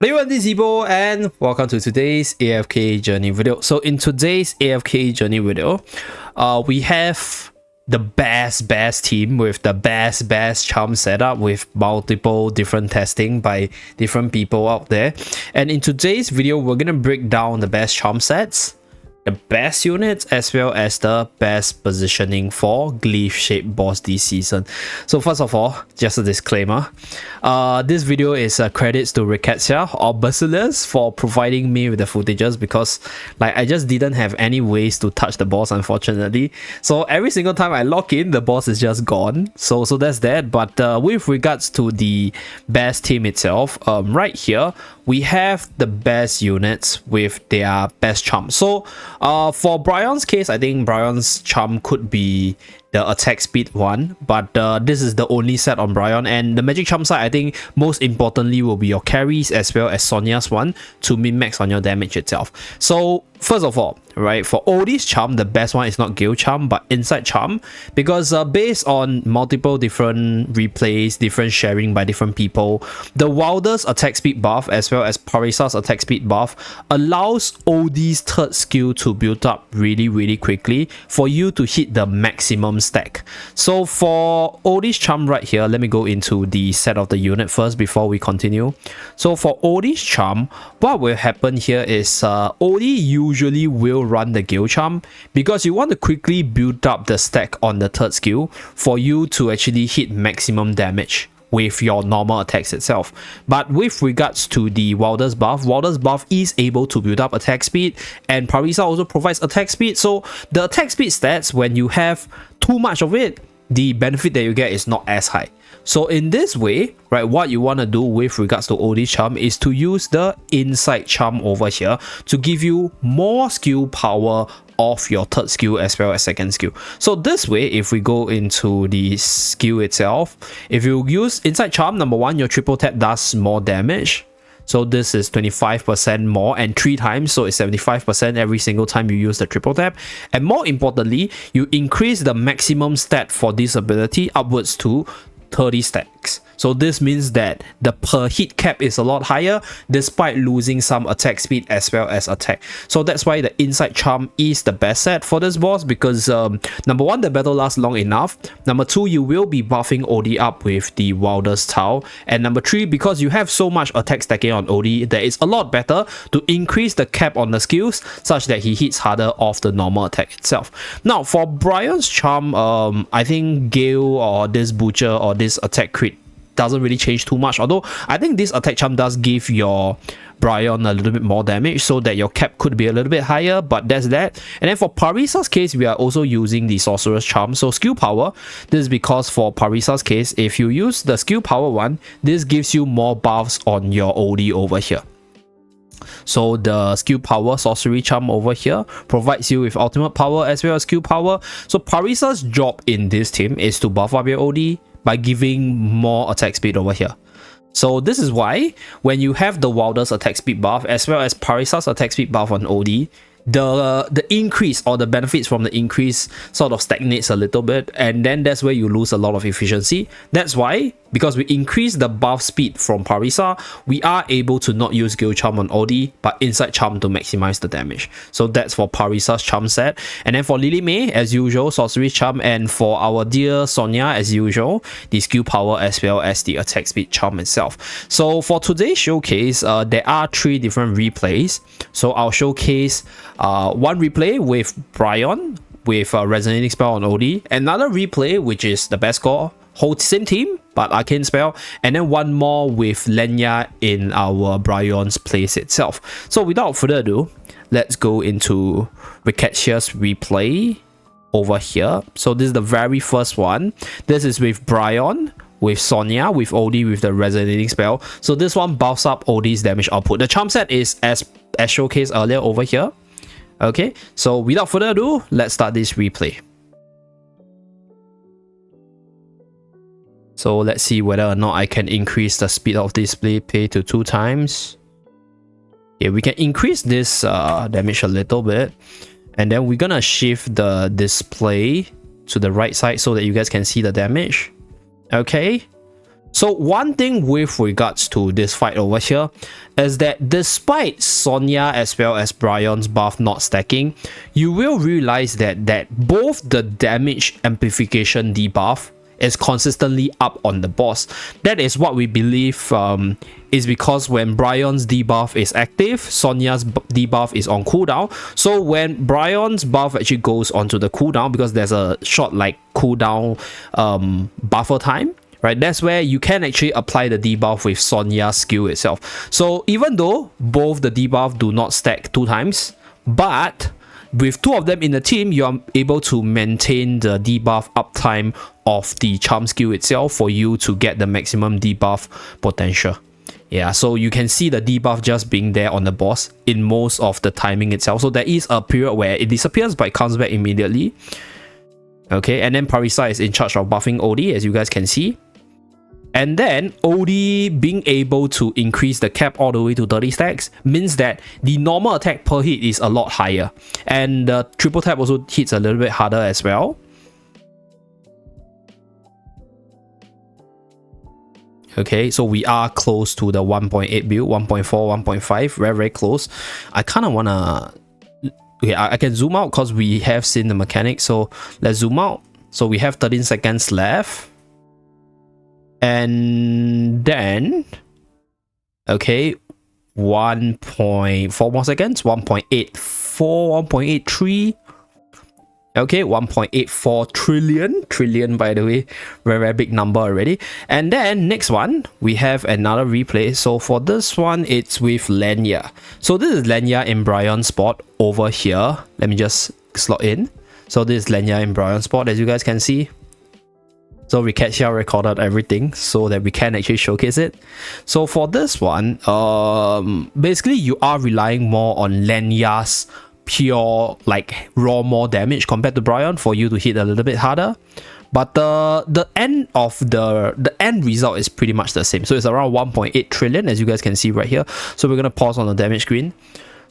Hello everyone, this is Zeeebo and welcome to today's AFK Journey video. So in today's AFK Journey video, we have the best team with the best charm setup with multiple different testing by different people out there. And in today's video, we're gonna break down the best charm sets, the best units, as well as the best positioning for GlyphShade boss this season. So first of all, just a disclaimer, this video is credits to Rikettsia or Brutus for providing me with the footages, because I just didn't have any ways to touch the boss, unfortunately. So every single time I log in, the boss is just gone. So that's that. But with regards to the best team itself, right here we have the best units with their best charm. So for Brion's case, I think Brion's charm could be the attack speed one, but this is the only set on Brion. And the magic charm side, I think most importantly will be your carries as well as Sonia's one to min-max on your damage itself. So first of all, right, for Odie's charm, the best one is not guild charm but insight charm, because based on multiple different replays, different sharing by different people, the Wilder's attack speed buff as well as Parisa's attack speed buff allows Odie's third skill to build up really quickly for you to hit the maximum stack. So for Odie's charm right here, let me go into the set of the unit first before we continue. So for Odie's charm, what will happen here is Odie usually will run the guild charm because you want to quickly build up the stack on the third skill for you to actually hit maximum damage with your normal attacks itself. But with regards to the Wilder's buff is able to build up attack speed, and Parisa also provides attack speed. So the attack speed stats, when you have too much of it, the benefit that you get is not as high. So in this way, right, what you want to do with regards to Odie's charm is to use the insight charm over here to give you more skill power of your third skill as well as second skill. So this way, if we go into the skill itself, if you use insight charm, number one, your triple tap does more damage. So this is 25% more and 3 times, so it's 75% every single time you use the triple tap. And more importantly, you increase the maximum stat for this ability upwards to 30 stacks. So this means that the per hit cap is a lot higher despite losing some attack speed as well as attack. So that's why the insight charm is the best set for this boss, because number one, the battle lasts long enough. Number two, you will be buffing Odie up with the Wilder's Tau. And number three, because you have so much attack stacking on Odie, that it's a lot better to increase the cap on the skills such that he hits harder off the normal attack itself. Now for Brion's charm, I think Gale or this Butcher or this attack crit doesn't really change too much, although I think this attack charm does give your Brion a little bit more damage so that your cap could be a little bit higher, but that's that. And then for Parisa's case, we are also using the Sorcerer's charm. So skill power, this is because for Parisa's case, if you use the skill power one, this gives you more buffs on your Odie over here. So the skill power sorcery charm over here provides you with ultimate power as well as skill power. So Parisa's job in this team is to buff up your Odie by giving more attack speed over here. So this is why when you have the Wilder's attack speed buff as well as Parisa's attack speed buff on Odie, the increase or the benefits from the increase sort of stagnates a little bit, and then that's where you lose a lot of efficiency. That's why, because we increase the buff speed from Parisa, we are able to not use guild charm on Odie but insight charm to maximize the damage. So that's for Parisa's charm set. And then for Lily May, as usual, sorcery charm, and for our dear Sonia, as usual, the skill power as well as the attack speed charm itself. So for today's showcase, there are 3 different replays. So I'll showcase one replay with Brion with a resonating spell on Odie, another replay which is the best score, whole same team but arcane spell, and then one more with Lenya in our Brion's place itself. So without further ado, let's go into Riketsia's replay over here. So this is the very first one. This is with Brion, with Sonia, with Odie with the resonating spell. So this one buffs up Odie's damage output. The charm set is as showcased earlier over here. Okay, so without further ado, let's start this replay. So let's see whether or not I can increase the speed of display pay to 2 times. Yeah, we can increase this damage a little bit, and then we're gonna shift the display to the right side so that you guys can see the damage. Okay, So one thing with regards to this fight over here is that despite Sonia as well as Brion's buff not stacking, you will realize that both the damage amplification debuff is consistently up on the boss. That is what we believe is because when Brion's debuff is active, Sonia's debuff is on cooldown. So when Brion's buff actually goes onto the cooldown, because there's a short like cooldown buffer time, right? That's where you can actually apply the debuff with Sonia's skill itself. So even though both the debuff do not stack 2 times, but with 2 of them in the team, you are able to maintain the debuff uptime of the charm skill itself for you to get the maximum debuff potential. Yeah, so you can see the debuff just being there on the boss in most of the timing itself. So there is a period where it disappears but it comes back immediately. Okay, and then Parisa is in charge of buffing Odie, as you guys can see. And then Odie being able to increase the cap all the way to 30 stacks means that the normal attack per hit is a lot higher. And the triple tap also hits a little bit harder as well. Okay, so we are close to the 1.8 build, 1.4, 1.5, very, very close. I kind of want to... Okay, I can zoom out because we have seen the mechanics. So let's zoom out. So we have 13 seconds left. And then, okay, 1.4 more seconds, 1.84, 1.83, okay, 1.84 trillion, by the way, very, very big number already. And then next one, we have another replay. So for this one, it's with Lenya. So this is Lenya in Brion's spot over here. Let me just slot in. So this is Lenya in Brion's spot, as you guys can see. So Rikettsia recorded everything so that we can actually showcase it. So for this one, basically you are relying more on Lenya's pure like raw more damage compared to Brion for you to hit a little bit harder. But the end of the end result is pretty much the same. So it's around 1.8 trillion, as you guys can see right here. So we're gonna pause on the damage screen.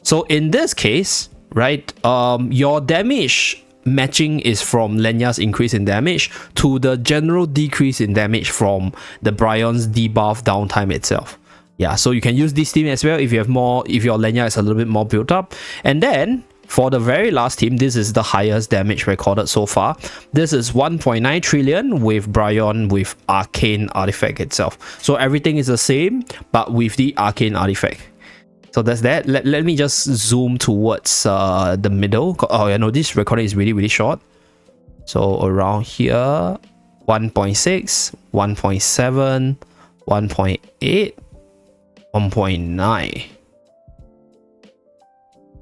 So in this case, right, your damage matching is from Lenya's increase in damage to the general decrease in damage from the Brion's debuff downtime itself. Yeah, so you can use this team as well if you have more, if your Lenya is a little bit more built up. And then for the very last team, this is the highest damage recorded so far. This is 1.9 trillion with Brion with Arcane Artifact itself. So everything is the same, but with the Arcane Artifact. So that's that. Let me just zoom towards the middle. Oh, yeah, no, this recording is really, really short. So around here, 1.6, 1.7, 1.8, 1.9.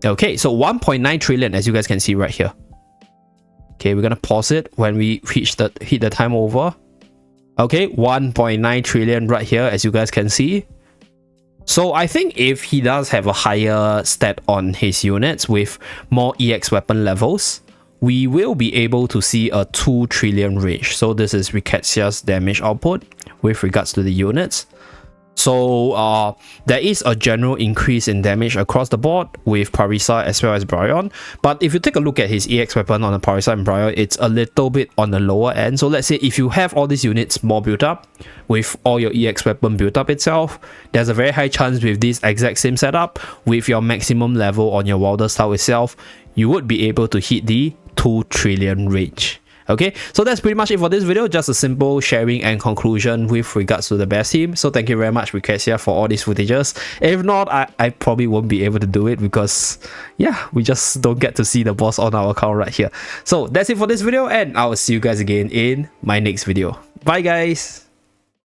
Okay, so 1.9 trillion, as you guys can see right here. Okay, we're gonna pause it when we hit the time over. Okay, 1.9 trillion right here, as you guys can see. So I think if he does have a higher stat on his units with more EX weapon levels, we will be able to see a 2 trillion range. So this is Riketsia's damage output with regards to the units. So there is a general increase in damage across the board with Parisa as well as Brion. But if you take a look at his EX weapon on the Parisa and Brion, it's a little bit on the lower end. So let's say if you have all these units more built up, with all your EX weapon built up itself, there's a very high chance with this exact same setup, with your maximum level on your Wilder Style itself, you would be able to hit the 2 trillion range. Okay, so that's pretty much it for this video. Just a simple sharing and conclusion with regards to the best team. So thank you very much, Rikettsia, for all these footages. If not, I probably won't be able to do it because, yeah, we just don't get to see the boss on our account right here. So that's it for this video, and I will see you guys again in my next video. Bye, guys.